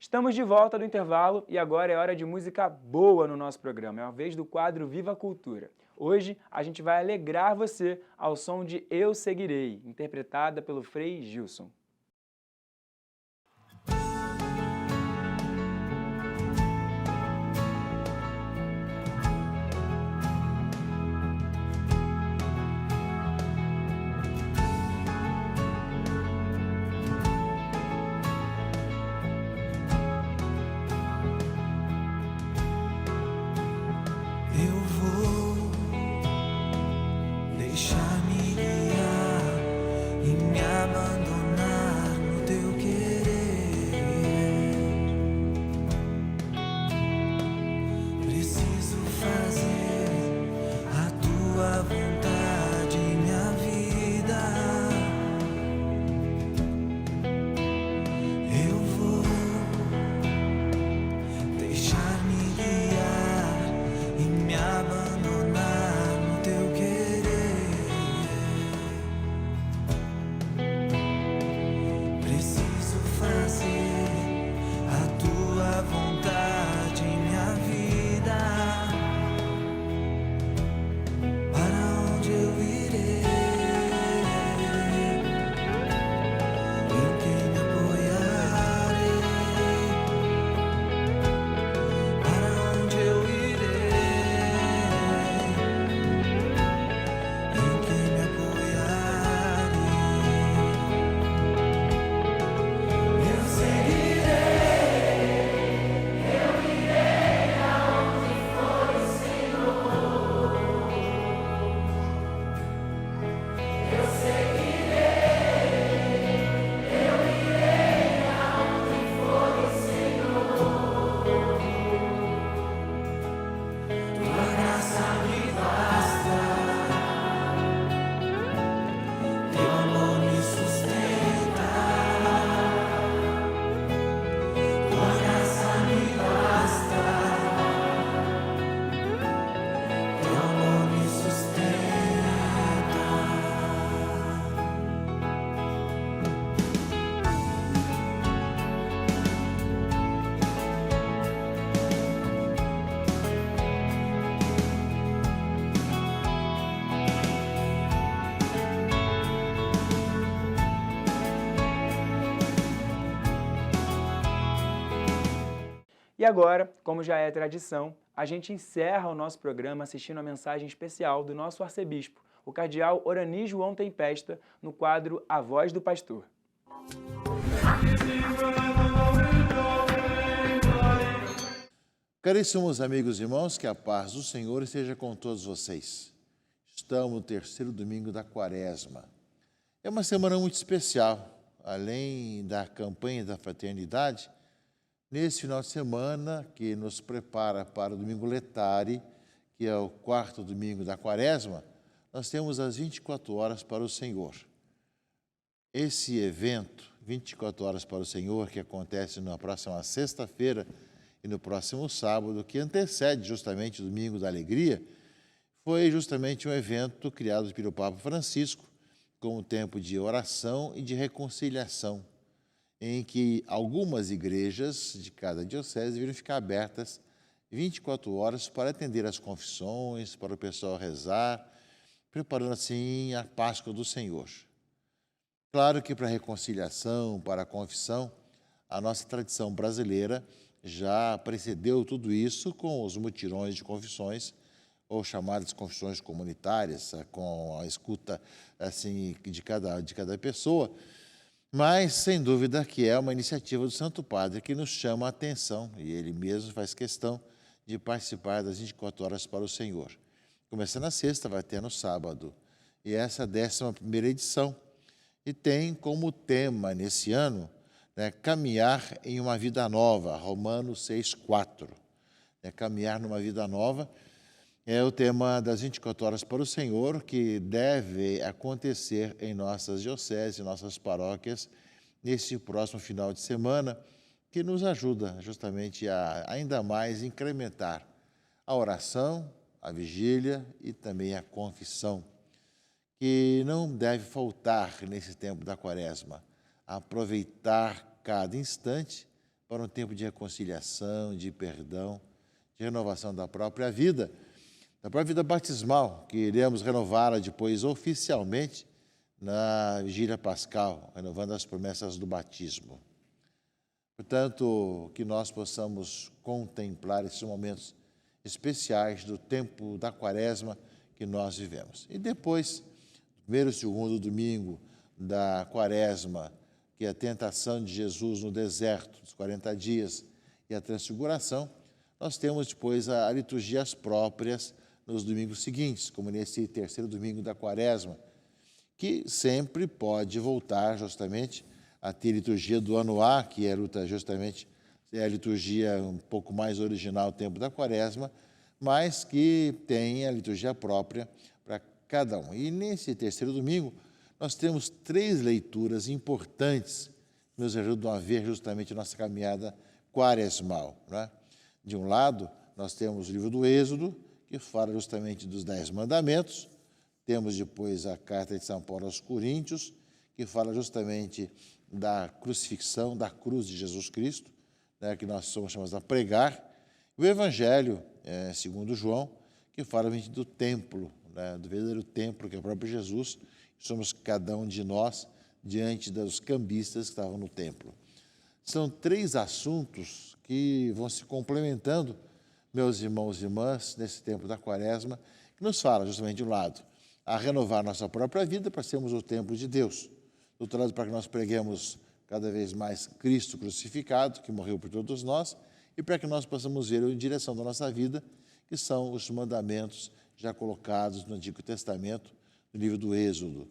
Estamos de volta do intervalo e agora é hora de música boa no nosso programa. É a vez do quadro Viva a Cultura. Hoje a gente vai alegrar você ao som de Eu Seguirei, interpretada pelo Frei Gilson. Eu vou deixar-me guiar e me abandonar no teu querer. Preciso fazer a tua vontade, minha vida. Eu vou deixar-me guiar e me abandonar no teu querer. Preciso fazer a tua vontade, minha vida. Para onde eu irei? Em quem me apoiarei? Para onde eu irei? Em quem me apoiarei? Eu seguirei, eu irei aonde for o Senhor. Eu seguirei, eu irei aonde for o Senhor. Tua graça me basta, teu amor me sustenta. Tua graça me basta, teu amor me sustenta. E agora, como já é tradição, a gente encerra o nosso programa assistindo a mensagem especial do nosso arcebispo, o cardeal Orani João Tempesta, no quadro A Voz do Pastor. Caríssimos amigos e irmãos, que a paz do Senhor esteja com todos vocês. Estamos no terceiro domingo da Quaresma. É uma semana muito especial. Além da campanha da fraternidade, nesse final de semana que nos prepara para o Domingo Letare, que é o quarto domingo da Quaresma, nós temos as 24 horas para o Senhor. Esse evento, 24 horas para o Senhor, que acontece na próxima sexta-feira e no próximo sábado, que antecede justamente o Domingo da Alegria, foi justamente um evento criado pelo Papa Francisco como tempo de oração e de reconciliação, em que algumas igrejas de cada diocese viram ficar abertas 24 horas para atender às confissões, para o pessoal rezar, preparando assim a Páscoa do Senhor. Claro que para a reconciliação, para a confissão, a nossa tradição brasileira já precedeu tudo isso com os mutirões de confissões, ou chamadas confissões comunitárias, com a escuta assim, de cada pessoa, mas sem dúvida que é uma iniciativa do Santo Padre que nos chama a atenção, e ele mesmo faz questão de participar das 24 horas para o Senhor. Começa na sexta, vai ter no sábado, e essa é a 11ª edição, e tem como tema nesse ano, caminhar em uma vida nova, Romanos 6,4. Caminhar numa vida nova é o tema das 24 horas para o Senhor, que deve acontecer em nossas dioceses, em nossas paróquias, nesse próximo final de semana, que nos ajuda justamente a ainda mais incrementar a oração, a vigília e também a confissão, que não deve faltar nesse tempo da Quaresma. Aproveitar cada instante para um tempo de reconciliação, de perdão, de renovação da própria vida batismal, que iremos renová-la depois oficialmente na vigília pascal, renovando as promessas do batismo. Portanto, que nós possamos contemplar esses momentos especiais do tempo da quaresma que nós vivemos. E depois, primeiro e segundo domingo da quaresma, que é a tentação de Jesus no deserto, os 40 dias, e a transfiguração, nós temos depois as liturgias próprias nos domingos seguintes, como nesse terceiro domingo da quaresma, que sempre pode voltar justamente a ter liturgia do ano A, que é justamente a liturgia um pouco mais original, o tempo da quaresma, mas que tem a liturgia própria para cada um. E nesse terceiro domingo, nós temos 3 leituras importantes que nos ajudam a ver justamente a nossa caminhada quaresmal, né? De um lado, nós temos o livro do Êxodo, que fala justamente dos 10 mandamentos. Temos depois a carta de São Paulo aos Coríntios, que fala justamente da crucifixão, da cruz de Jesus Cristo, né, que nós somos chamados a pregar. O Evangelho, segundo João, que fala do templo, né, do verdadeiro templo, que é o próprio Jesus. Somos cada um de nós diante dos cambistas que estavam no templo. São 3 assuntos que vão se complementando, meus irmãos e irmãs, nesse tempo da quaresma, que nos fala justamente de um lado, a renovar nossa própria vida para sermos o templo de Deus. Do outro lado, para que nós preguemos cada vez mais Cristo crucificado, que morreu por todos nós, e para que nós possamos ver em direção da nossa vida, que são os mandamentos já colocados no Antigo Testamento, no livro do Êxodo.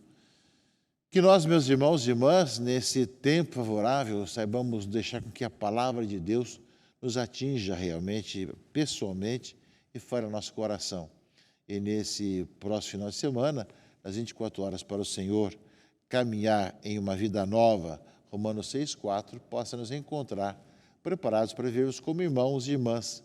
Que nós, meus irmãos e irmãs, nesse tempo favorável, saibamos deixar com que a palavra de Deus nos atinja realmente, pessoalmente, e fale ao nosso coração. E nesse próximo final de semana, às 24 horas para o Senhor, caminhar em uma vida nova, Romanos 6,4, possa nos encontrar preparados para vivermos como irmãos e irmãs.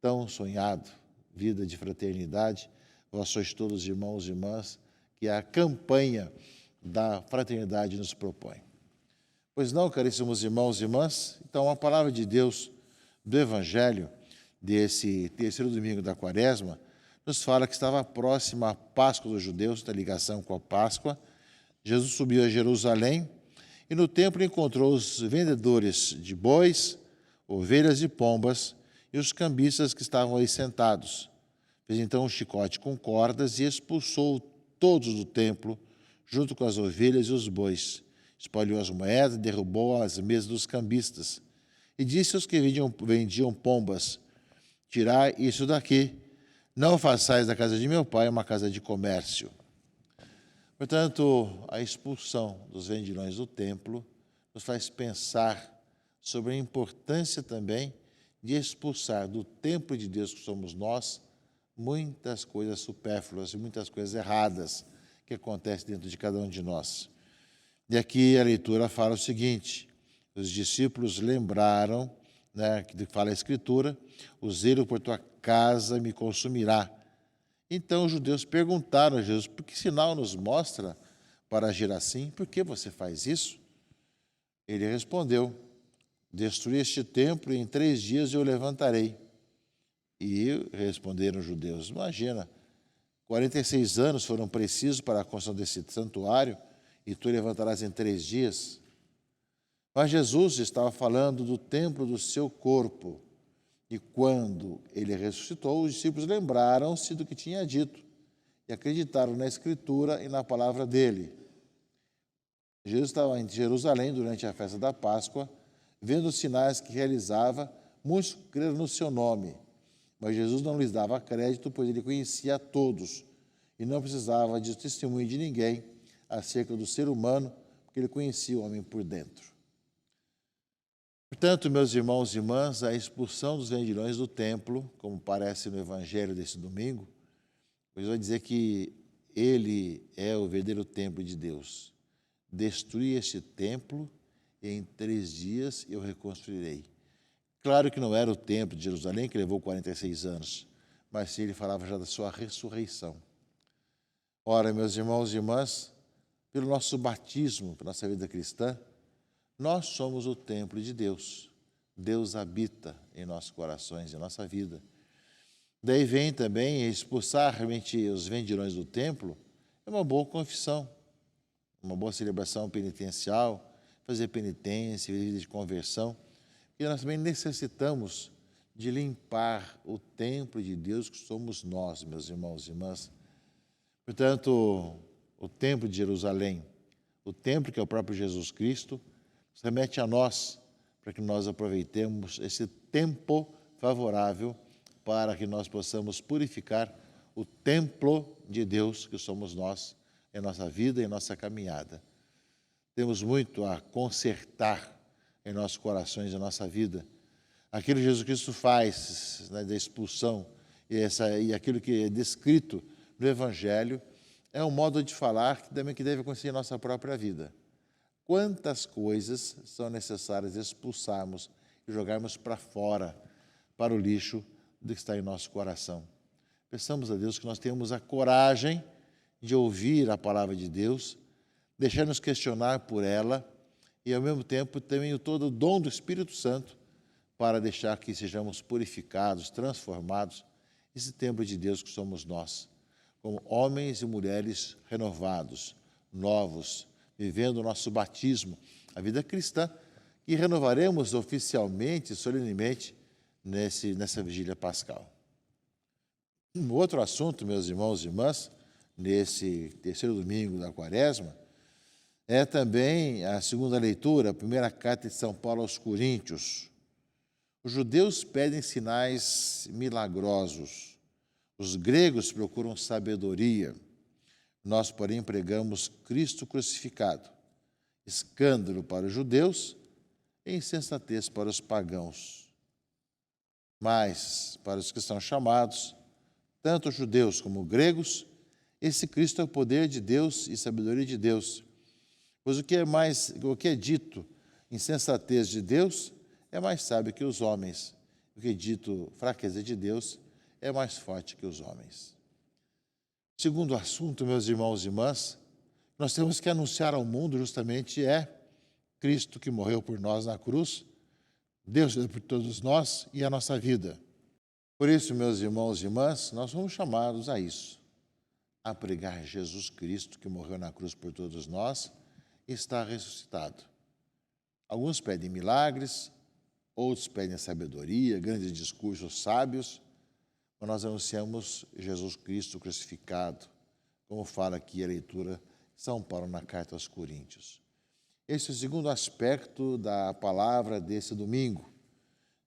Tão sonhado, vida de fraternidade, vós sois todos irmãos e irmãs, que a campanha da fraternidade nos propõe. Pois não, caríssimos irmãos e irmãs? Então, a palavra de Deus do Evangelho, desse terceiro domingo da quaresma, nos fala que estava próxima a Páscoa dos judeus, da ligação com a Páscoa. Jesus subiu a Jerusalém e no templo encontrou os vendedores de bois, ovelhas e pombas e os cambistas que estavam aí sentados. Fez então um chicote com cordas e expulsou todos do templo, junto com as ovelhas e os bois. Espalhou as moedas, derrubou as mesas dos cambistas. E disse aos que vendiam pombas: tirai isso daqui, não façais da casa de meu pai uma casa de comércio. Portanto, a expulsão dos vendilhões do templo nos faz pensar sobre a importância também de expulsar do templo de Deus que somos nós muitas coisas supérfluas e muitas coisas erradas que acontecem dentro de cada um de nós. E aqui a leitura fala o seguinte: os discípulos lembraram, né, que fala a Escritura, o zelo por tua casa me consumirá. Então os judeus perguntaram a Jesus: por que sinal nos mostra para agir assim? Por que você faz isso? Ele respondeu: destruí este templo e em 3 dias eu o levantarei. E responderam os judeus: imagina, 46 anos foram precisos para a construção desse santuário e tu levantarás em 3 dias? Mas Jesus estava falando do templo do seu corpo. E quando ele ressuscitou, os discípulos lembraram-se do que tinha dito e acreditaram na Escritura e na palavra dele. Jesus estava em Jerusalém durante a festa da Páscoa, vendo os sinais que realizava, muitos creram no seu nome. Mas Jesus não lhes dava crédito, pois ele conhecia a todos e não precisava de testemunho de ninguém acerca do ser humano, porque ele conhecia o homem por dentro. Portanto, meus irmãos e irmãs, a expulsão dos vendilhões do templo, como parece no Evangelho desse domingo, pois vai dizer que ele é o verdadeiro templo de Deus. Destruí este templo e em 3 dias eu reconstruirei. Claro que não era o templo de Jerusalém, que levou 46 anos, mas ele falava já da sua ressurreição. Ora, meus irmãos e irmãs, pelo nosso batismo, pela nossa vida cristã, nós somos o templo de Deus. Deus habita em nossos corações, em nossa vida. Daí vem também expulsar realmente os vendilhões do templo, é uma boa confissão, uma boa celebração penitencial, fazer penitência, vida de conversão. E nós também necessitamos de limpar o templo de Deus que somos nós, meus irmãos e irmãs. Portanto, o templo de Jerusalém, o templo que é o próprio Jesus Cristo, nos remete a nós, para que nós aproveitemos esse tempo favorável para que nós possamos purificar o templo de Deus que somos nós, em nossa vida e em nossa caminhada. Temos muito a consertar em nossos corações, em nossa vida. Aquilo que Jesus Cristo faz, né, da expulsão e aquilo que é descrito no Evangelho é um modo de falar que também deve acontecer em nossa própria vida. Quantas coisas são necessárias expulsarmos e jogarmos para fora, para o lixo do que está em nosso coração. Peçamos a Deus que nós tenhamos a coragem de ouvir a palavra de Deus, deixar-nos questionar por ela e, ao mesmo tempo, também todo o dom do Espírito Santo para deixar que sejamos purificados, transformados, esse templo de Deus que somos nós, como homens e mulheres renovados, novos, vivendo o nosso batismo, a vida cristã, que renovaremos oficialmente, solenemente, nessa vigília pascal. Um outro assunto, meus irmãos e irmãs, nesse terceiro domingo da Quaresma, é também a segunda leitura, a primeira carta de São Paulo aos Coríntios. Os judeus pedem sinais milagrosos, os gregos procuram sabedoria, nós, porém, pregamos Cristo crucificado, escândalo para os judeus e insensatez para os pagãos. Mas, para os que são chamados, tanto judeus como gregos, esse Cristo é o poder de Deus e sabedoria de Deus. Pois o que é dito insensatez de Deus é mais sábio que os homens. O que é dito fraqueza de Deus é mais forte que os homens. Segundo assunto, meus irmãos e irmãs, nós temos que anunciar ao mundo justamente Cristo que morreu por nós na cruz, Deus por todos nós e a nossa vida. Por isso, meus irmãos e irmãs, nós somos chamados a isso, a pregar Jesus Cristo que morreu na cruz por todos nós e está ressuscitado. Alguns pedem milagres, outros pedem sabedoria, grandes discursos sábios, mas nós anunciamos Jesus Cristo crucificado, como fala aqui a leitura de São Paulo na carta aos Coríntios. Esse é o segundo aspecto da palavra desse domingo.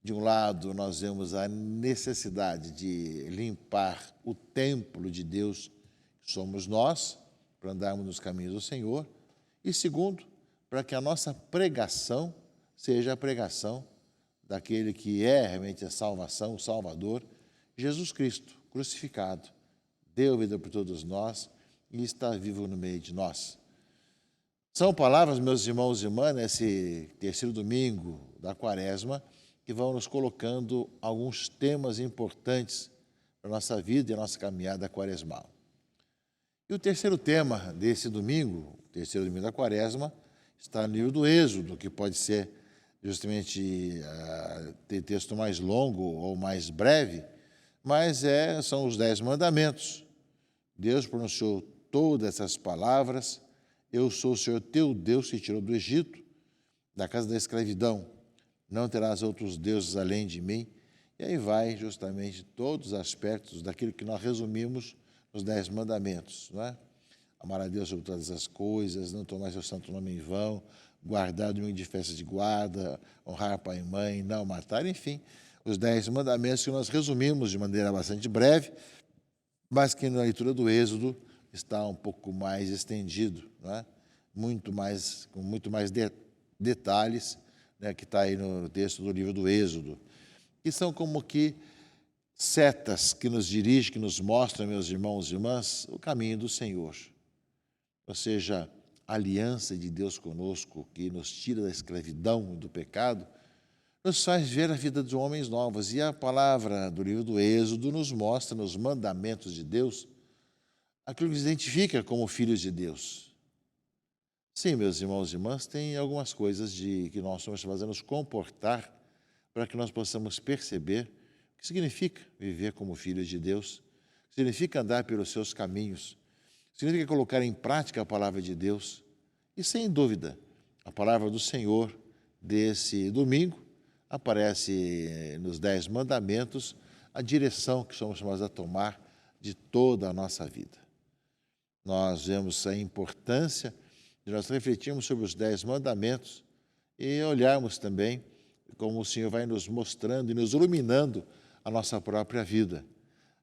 De um lado, nós vemos a necessidade de limpar o templo de Deus, que somos nós, para andarmos nos caminhos do Senhor. E segundo, para que a nossa pregação seja a pregação daquele que é realmente a salvação, o Salvador, Jesus Cristo, crucificado, deu vida por todos nós e está vivo no meio de nós. São palavras, meus irmãos e irmãs, nesse terceiro domingo da Quaresma, que vão nos colocando alguns temas importantes para a nossa vida e a nossa caminhada quaresmal. E o terceiro tema desse domingo, o terceiro domingo da Quaresma, está no livro do Êxodo, que pode ser justamente ter texto mais longo ou mais breve, mas são os 10 mandamentos. Deus pronunciou todas essas palavras. Eu sou o Senhor teu Deus que te tirou do Egito, da casa da escravidão. Não terás outros deuses além de mim. E aí vai justamente todos os aspectos daquilo que nós resumimos nos 10 mandamentos, não é? Amar a Deus sobre todas as coisas, não tomar seu santo nome em vão, guardar o domingo de festa de guarda, honrar pai e mãe, não matar, enfim, os 10 mandamentos que nós resumimos de maneira bastante breve, mas que na leitura do Êxodo está um pouco mais estendido, não é? Com muito mais detalhes, né, que está aí no texto do livro do Êxodo, que são como que setas que nos dirigem, que nos mostram, meus irmãos e irmãs, o caminho do Senhor. Ou seja, a aliança de Deus conosco, que nos tira da escravidão e do pecado, nos faz ver a vida de homens novos. E a palavra do livro do Êxodo nos mostra, nos mandamentos de Deus, aquilo que nos identifica como filhos de Deus. Sim, meus irmãos e irmãs, tem algumas coisas que nós somos chamados a nos comportar para que nós possamos perceber o que significa viver como filhos de Deus, o que significa andar pelos seus caminhos, o que significa colocar em prática a palavra de Deus. E, sem dúvida, a palavra do Senhor desse domingo aparece nos 10 mandamentos, a direção que somos chamados a tomar de toda a nossa vida. Nós vemos a importância de nós refletirmos sobre os 10 mandamentos e olharmos também como o Senhor vai nos mostrando e nos iluminando a nossa própria vida.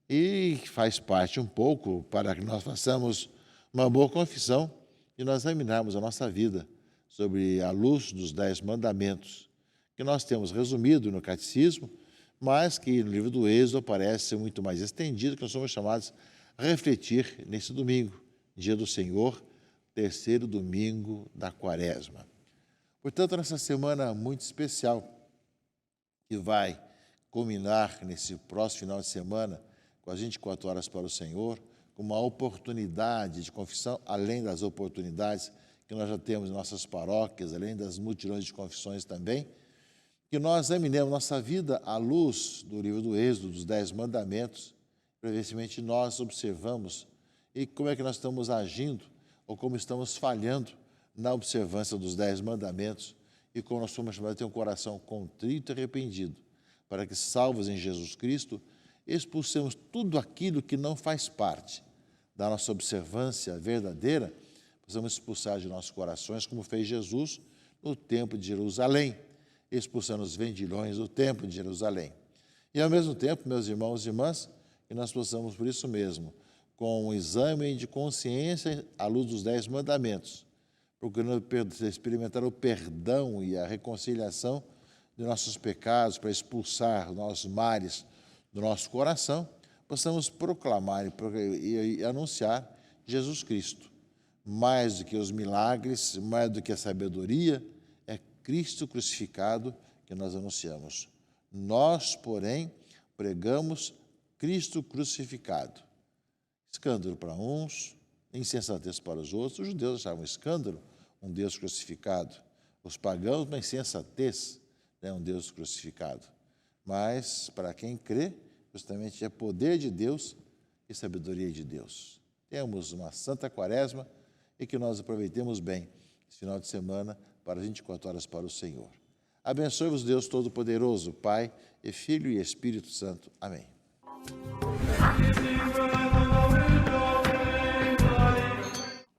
E faz parte um pouco para que nós façamos uma boa confissão e nós examinarmos a nossa vida sobre a luz dos 10 mandamentos, que nós temos resumido no Catecismo, mas que no livro do Êxodo aparece ser muito mais estendido, que nós somos chamados a refletir nesse domingo, dia do Senhor, terceiro domingo da Quaresma. Portanto, nessa semana muito especial, que vai culminar nesse próximo final de semana, com as 24 horas para o Senhor, com uma oportunidade de confissão, além das oportunidades que nós já temos em nossas paróquias, além das multidões de confissões também, que nós examinemos nossa vida à luz do livro do Êxodo, dos 10 mandamentos, para ver se nós observamos e como é que nós estamos agindo ou como estamos falhando na observância dos 10 mandamentos e como nós somos chamados a ter um coração contrito e arrependido, para que, salvos em Jesus Cristo, expulsemos tudo aquilo que não faz parte da nossa observância verdadeira, possamos expulsar de nossos corações, como fez Jesus no Templo de Jerusalém, expulsando os vendilhões do Templo de Jerusalém. E, ao mesmo tempo, meus irmãos e irmãs, que nós possamos, por isso mesmo, com um exame de consciência à luz dos 10 mandamentos, procurando experimentar o perdão e a reconciliação de nossos pecados, para expulsar os nossos males do nosso coração, possamos proclamar e anunciar Jesus Cristo. Mais do que os milagres, mais do que a sabedoria, é Cristo crucificado que nós anunciamos. Nós, porém, pregamos Cristo crucificado. Escândalo para uns, insensatez para os outros. Os judeus achavam escândalo um Deus crucificado. Os pagãos, uma insensatez, um Deus crucificado. Mas, para quem crê, justamente é poder de Deus e sabedoria de Deus. Temos uma Santa Quaresma e que nós aproveitemos bem esse final de semana para 24 horas para o Senhor. Abençoe-vos Deus Todo-Poderoso, Pai e Filho e Espírito Santo. Amém.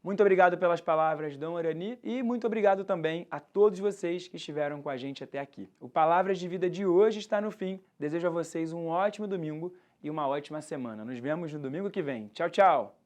Muito obrigado pelas palavras, Dom Arani, e muito obrigado também a todos vocês que estiveram com a gente até aqui. O Palavras de Vida de hoje está no fim. Desejo a vocês um ótimo domingo e uma ótima semana. Nos vemos no domingo que vem. Tchau, tchau!